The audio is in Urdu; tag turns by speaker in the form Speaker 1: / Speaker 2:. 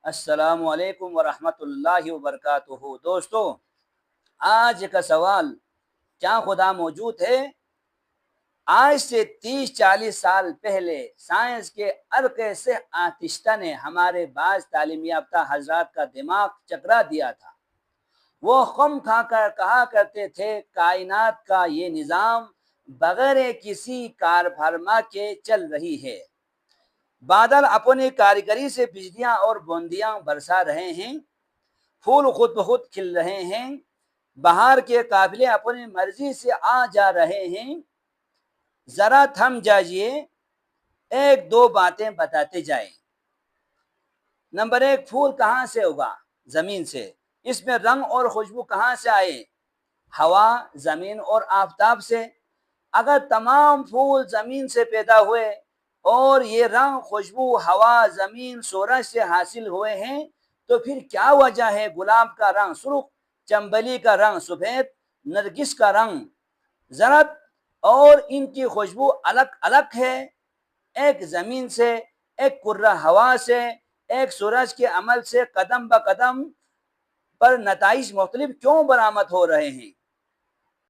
Speaker 1: السلام علیکم ورحمۃ اللہ وبرکاتہ۔ دوستو، آج کا سوال: کیا خدا موجود ہے؟ آج سے 30-40 سال پہلے سائنس کے عرقے سے آتشتہ نے ہمارے بعض تعلیم یافتہ حضرات کا دماغ چکرا دیا تھا۔ وہ خم کھا کر کہا کرتے تھے کائنات کا یہ نظام بغیر کسی کار فرما کے چل رہی ہے۔ بادل اپنی کاریگری سے بجلیاں اور بوندیاں برسا رہے ہیں، پھول خود بخود کھل رہے ہیں، بہار کے قافلے اپنی مرضی سے آ جا رہے ہیں۔ ذرا تھم جائیے، ایک دو باتیں بتاتے جائیں۔ نمبر 1، پھول کہاں سے ہوگا؟ زمین سے۔ اس میں رنگ اور خوشبو کہاں سے آئے؟ ہوا، زمین اور آفتاب سے۔ اگر تمام پھول زمین سے پیدا ہوئے اور یہ رنگ، خوشبو، ہوا، زمین، سورج سے حاصل ہوئے ہیں، تو پھر کیا وجہ ہے گلاب کا رنگ سرخ، چنبیلی کا رنگ سفید، نرگس کا رنگ زرد اور ان کی خوشبو الگ الگ ہے؟ ایک زمین سے، ایک کرہ ہوا سے، ایک سورج کے عمل سے قدم بقدم پر نتائج مختلف کیوں برآمد ہو رہے ہیں؟